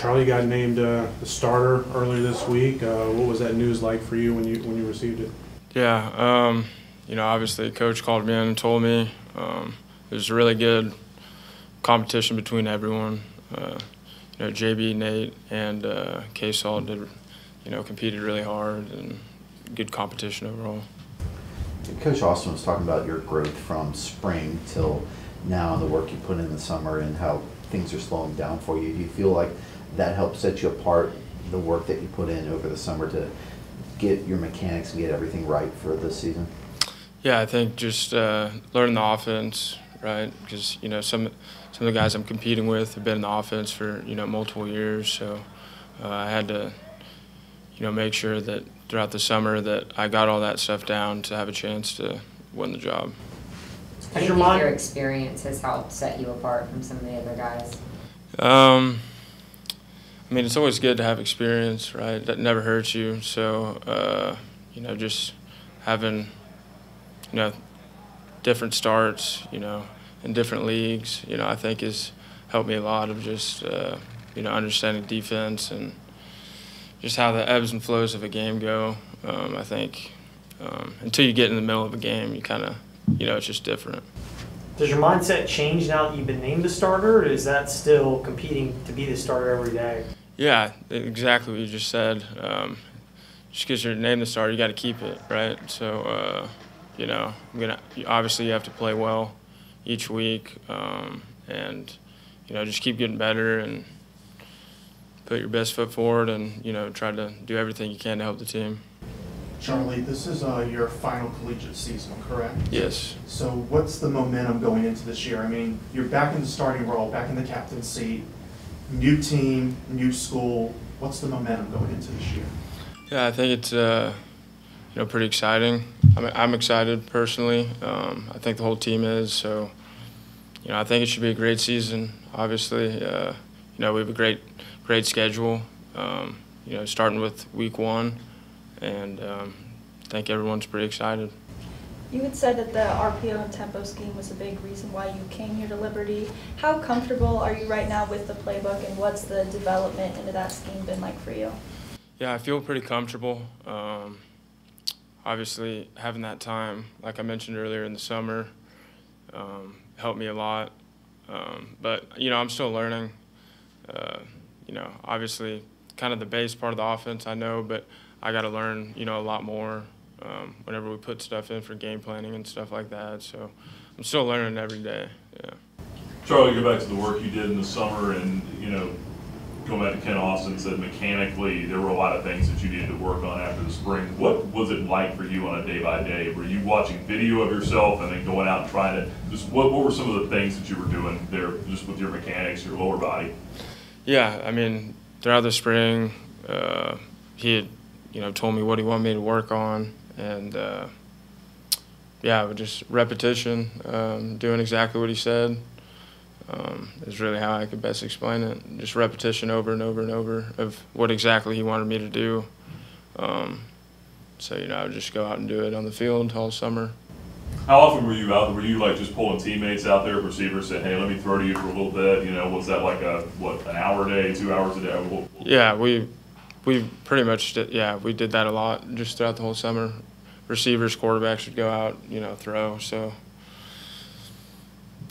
Charlie got named the starter earlier this week. What was that news like for you when you received it? Yeah, obviously Coach called me in and told me. It was a really good competition between everyone. JB, Nate, and K-Saul did, competed really hard and good competition overall. Coach Austin was talking about your growth from spring till now and the work you put in the summer and how things are slowing down for you. Do you feel like that helped set you apart, the work that you put in over the summer to get your mechanics and get everything right for this season? Yeah, I think just learning the offense, right? Because, some of the guys I'm competing with have been in the offense for, multiple years. So I had to, make sure that throughout the summer that I got all that stuff down to have a chance to win the job. How do you think your experience has helped set you apart from some of the other guys? It's always good to have experience, right? That never hurts you. So, just having, different starts, in different leagues, I think has helped me a lot of just, understanding defense and just how the ebbs and flows of a game go. I think until you get in the middle of a game, you kind of, it's just different. Does your mindset change now that you've been named the starter, or is that still competing to be the starter every day? Yeah, exactly what you just said. Just because you're named the starter, you got to keep it, right? So, obviously you have to play well each week, and just keep getting better and put your best foot forward, and try to do everything you can to help the team. Charlie, this is your final collegiate season, correct? Yes. So what's the momentum going into this year? I mean, you're back in the starting role, back in the captain's seat, new team, new school. What's the momentum going into this year? Yeah, I think it's pretty exciting. I'm excited personally. I think the whole team is. So, I think it should be a great season. Obviously, we have a great schedule. Starting with week 1. And I think everyone's pretty excited. You had said that the RPO and tempo scheme was a big reason why you came here to Liberty. How comfortable are you right now with the playbook, and what's the development into that scheme been like for you? Yeah, I feel pretty comfortable. Obviously, having that time, like I mentioned earlier in the summer, helped me a lot. But, I'm still learning. Obviously, kind of the base part of the offense I know, but I got to learn, a lot more whenever we put stuff in for game planning and stuff like that. So I'm still learning every day. Yeah. Charlie, go back to the work you did in the summer, and going back to Ken Austin said mechanically there were a lot of things that you needed to work on after the spring. What was it like for you on a day-by-day? Were you watching video of yourself and then going out and trying to just what were some of the things that you were doing there just with your mechanics, your lower body? Yeah, throughout the spring, he had told me what he wanted me to work on, and just repetition, doing exactly what he said is really how I could best explain it. Just repetition over and over and over of what exactly he wanted me to do. So I would just go out and do it on the field all summer. How often were you out there? Were you like just pulling teammates out there, receivers saying, "Hey, let me throw to you for a little bit"? Was that like an hour a day, 2 hours a day? Yeah, we pretty much did. Yeah, we did that a lot just throughout the whole summer. Receivers, quarterbacks would go out, throw. So,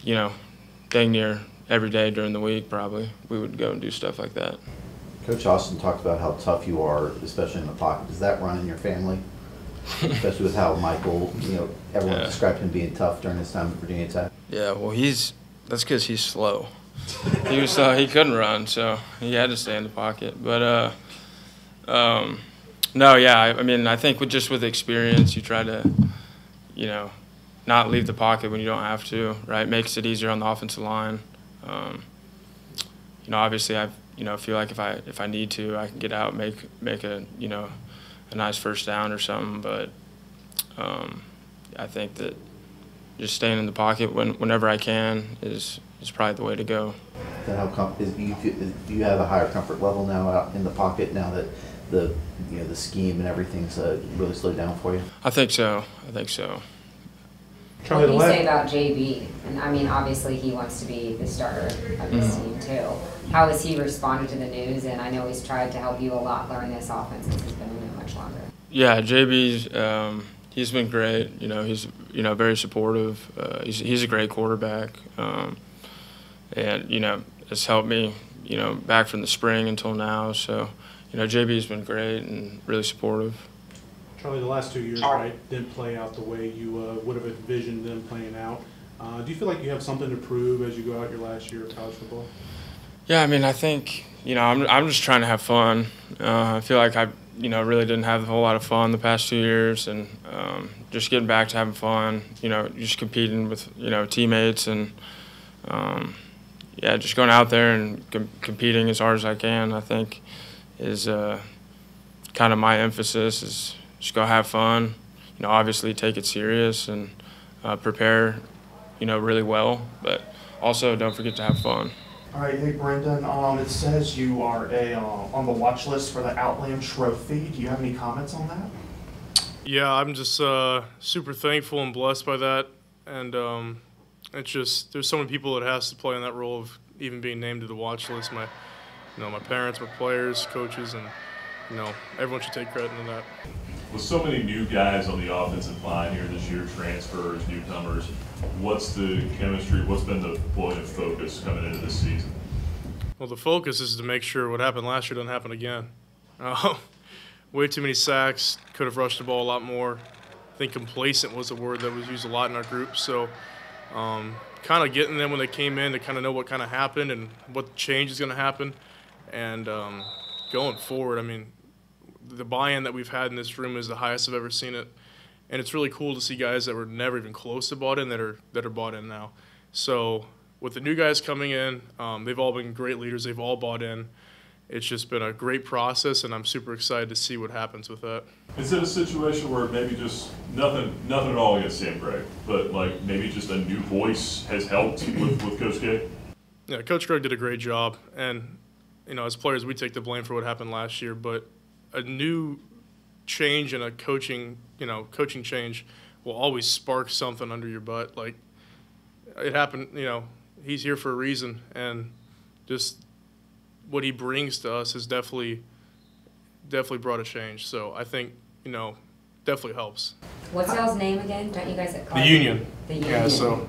dang near every day during the week probably we would go and do stuff like that. Coach Austin talked about how tough you are, especially in the pocket. Does that run in your family? Especially with how Michael, everyone described him being tough during his time at Virginia Tech. Yeah, well, that's because he's slow. He couldn't run, so he had to stay in the pocket. But no, yeah, I think with experience, you try to, not leave the pocket when you don't have to, right? Makes it easier on the offensive line. Obviously, I feel like if I need to, I can get out, make a a nice first down or something. But I think that just staying in the pocket whenever I can is probably the way to go. Do you have a higher comfort level now out in the pocket now that the scheme and everything's really slowed down for you? I think so. Charlie, What the can you say last, about JB? And I mean, obviously he wants to be the starter of this team too. How has he responded to the news? And I know he's tried to help you a lot learn this offense since he's been in it much longer. Yeah, JB's he's been great. You know, he's very supportive. He's a great quarterback, and it's helped me back from the spring until now. So JB's been great and really supportive. Charlie, the last 2 years, right, didn't play out the way you would have envisioned them playing out. Do you feel like you have something to prove as you go out your last year of college football? Yeah, I mean, I think I'm just trying to have fun. I feel like I really didn't have a whole lot of fun the past 2 years, and just getting back to having fun. Just competing with teammates, and just going out there and competing as hard as I can. I think is kind of my emphasis. Is just go have fun. Obviously take it serious and prepare. Really well, but also don't forget to have fun. All right, hey Brendan, it says you are on the watch list for the Outland Trophy. Do you have any comments on that? Yeah, I'm just super thankful and blessed by that, and it's just there's so many people that has to play in that role of even being named to the watch list. My parents, my players, coaches, and everyone should take credit in that. With so many new guys on the offensive line here this year, transfers, newcomers, what's the chemistry, what's been the point of focus coming into this season? Well, the focus is to make sure what happened last year doesn't happen again. Way too many sacks, could have rushed the ball a lot more. I think complacent was a word that was used a lot in our group. So kind of getting them when they came in to kind of know what kind of happened and what change is going to happen. And going forward, I mean, the buy-in that we've had in this room is the highest I've ever seen it, and it's really cool to see guys that were never even close to bought in that are bought in now. So with the new guys coming in, they've all been great leaders. They've all bought in. It's just been a great process, and I'm super excited to see what happens with that. Is it a situation where maybe just nothing at all against Sam Gregg, but like maybe just a new voice has helped with Coach K? Yeah, Coach Gregg did a great job, and as players we take the blame for what happened last year, but a new change and a coaching change will always spark something under your butt. Like it happened, he's here for a reason, and just what he brings to us has definitely brought a change. So I think, definitely helps. What's y'all's name again? Don't you guys call The it? Union. The Union. Yeah, so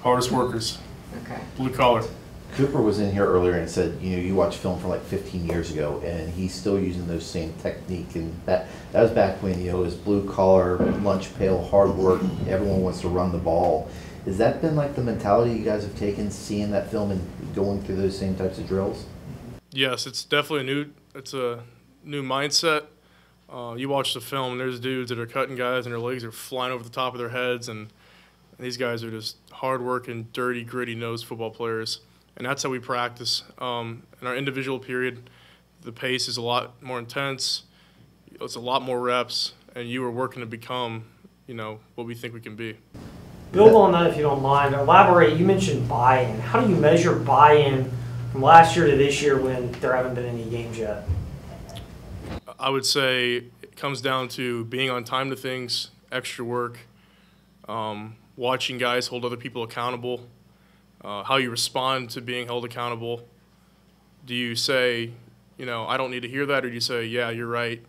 hardest workers, Okay. blue collar. Cooper was in here earlier and said, you watched film from like 15 years ago, and he's still using those same technique. And that was back when, it was blue collar, lunch pail, hard work. Everyone wants to run the ball. Has that been like the mentality you guys have taken, seeing that film and going through those same types of drills? Yes, it's definitely a new mindset. You watch the film, and there's dudes that are cutting guys, and their legs are flying over the top of their heads, and these guys are just hard-working, dirty, gritty-nosed football players. And that's how we practice. In our individual period, the pace is a lot more intense. It's a lot more reps, and you are working to become, what we think we can be. Build on that if you don't mind. Elaborate. You mentioned buy-in. How do you measure buy-in from last year to this year when there haven't been any games yet? I would say it comes down to being on time to things, extra work, watching guys hold other people accountable. How you respond to being held accountable. Do you say, I don't need to hear that, or do you say, yeah, you're right?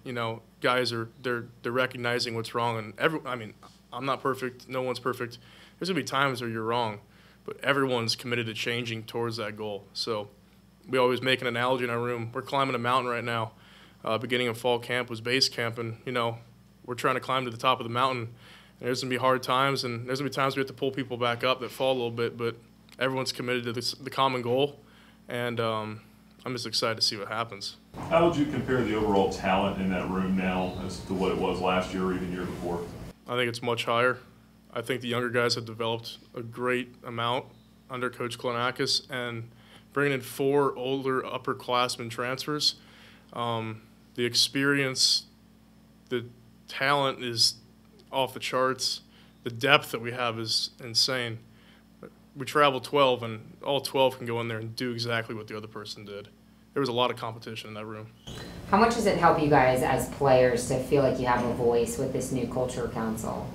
Guys they're recognizing what's wrong, and I'm not perfect. No one's perfect. There's gonna be times where you're wrong, but everyone's committed to changing towards that goal. So we always make an analogy in our room. We're climbing a mountain right now. Beginning of fall camp was base camp, and we're trying to climb to the top of the mountain. And there's gonna be hard times, and there's gonna be times we have to pull people back up that fall a little bit, but everyone's committed to the common goal, and I'm just excited to see what happens. How would you compare the overall talent in that room now as to what it was last year or even year before? I think it's much higher. I think the younger guys have developed a great amount under Coach Klonakis, and bringing in 4 older upperclassmen transfers, the experience, the talent is off the charts. The depth that we have is insane. We traveled 12, and all 12 can go in there and do exactly what the other person did. There was a lot of competition in that room. How much does it help you guys as players to feel like you have a voice with this new culture council?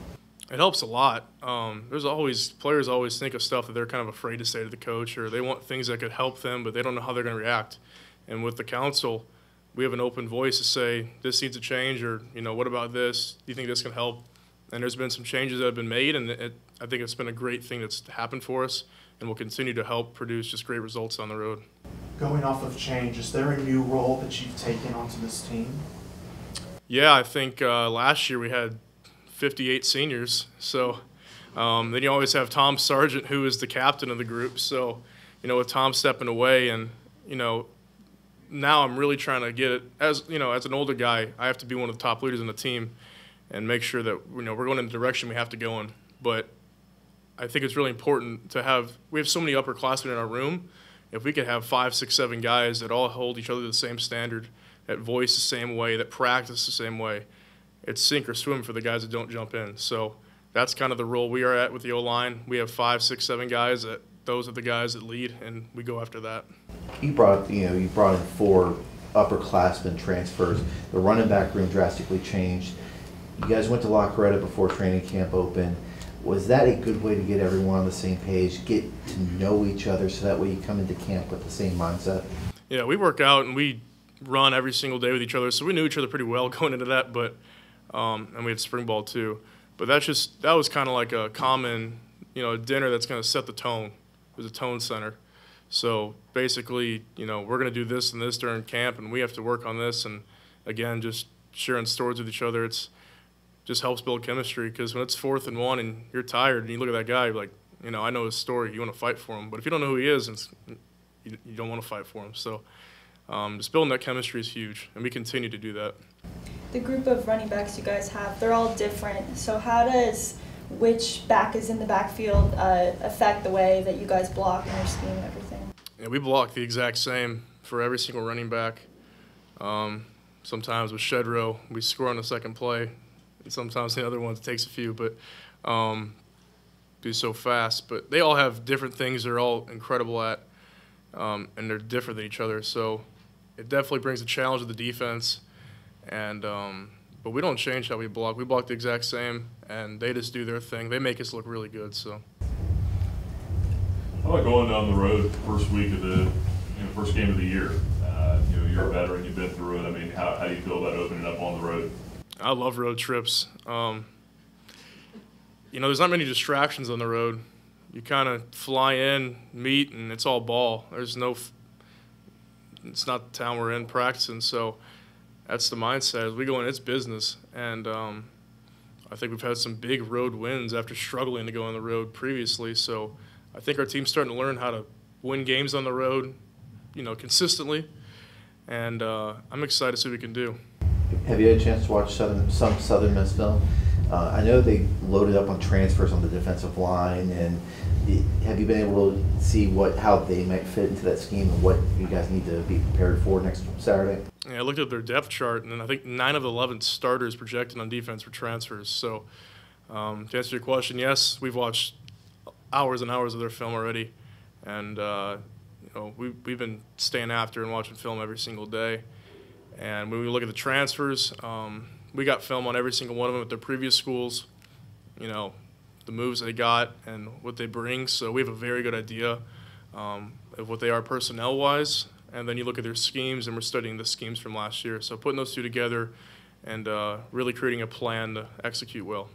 It helps a lot. Players always think of stuff that they're kind of afraid to say to the coach, or they want things that could help them, but they don't know how they're going to react. And with the council, we have an open voice to say, this needs to change, or, what about this? Do you think this can help? And there's been some changes that have been made, and I think it's been a great thing that's happened for us, and will continue to help produce just great results on the road. Going off of change, is there a new role that you've taken onto this team? Yeah, I think last year we had 58 seniors. So then you always have Tom Sargent, who is the captain of the group. So, with Tom stepping away, and, now I'm really trying to get it, as an older guy, I have to be one of the top leaders in the team and make sure that, we're going in the direction we have to go in. But I think it's really important to we have so many upperclassmen in our room. If we could have 5, 6, 7 guys that all hold each other to the same standard, that voice the same way, that practice the same way, it's sink or swim for the guys that don't jump in. So that's kind of the role we are at with the O-line. We have 5, 6, 7 guys those are the guys that lead, and we go after that. You brought in 4 upperclassmen transfers. The running back room drastically changed. You guys went to La Coretta before training camp opened. Was that a good way to get everyone on the same page, get to know each other, so that way you come into camp with the same mindset? Yeah, we work out and we run every single day with each other, so we knew each other pretty well going into that. But and we had spring ball too. But that was kind of like a common, dinner that's going to set the tone. It was a tone center. So basically, we're going to do this and this during camp, and we have to work on this. And again, just sharing stories with each other. It's just helps build chemistry, because when it's 4th and 1 and you're tired and you look at that guy, you're like, I know his story. You want to fight for him. But if you don't know who he is, you don't want to fight for him. So just building that chemistry is huge, and we continue to do that. The group of running backs you guys have, they're all different. So how does which back is in the backfield affect the way that you guys block and your scheme and everything? Yeah, we block the exact same for every single running back. Sometimes with shed row, we score on the second play. And sometimes the other ones, it takes a few, but do so fast. But they all have different things they're all incredible at, and they're different than each other. So it definitely brings a challenge to the defense. And but we don't change how we block. We block the exact same, and they just do their thing. They make us look really good. So. How about going down the road first week of the first game of the year? You're a veteran. You've been through it. I mean, how do you feel about opening up on the road? I love road trips. There's not many distractions on the road. You kind of fly in, meet, and it's all ball. It's not the town we're in practicing, so that's the mindset. As we go in, it's business. And I think we've had some big road wins after struggling to go on the road previously. So I think our team's starting to learn how to win games on the road, consistently. And I'm excited to see what we can do. Have you had a chance to watch some Southern Miss film? I know they loaded up on transfers on the defensive line, and have you been able to see how they might fit into that scheme and what you guys need to be prepared for next Saturday? Yeah, I looked at their depth chart, and I think 9 of the 11 starters projected on defense were transfers. So to answer your question, yes, we've watched hours and hours of their film already, and we've been staying after and watching film every single day. And when we look at the transfers, we got film on every single one of them at their previous schools, the moves they got and what they bring. So we have a very good idea of what they are personnel-wise. And then you look at their schemes, and we're studying the schemes from last year. So putting those two together and really creating a plan to execute well.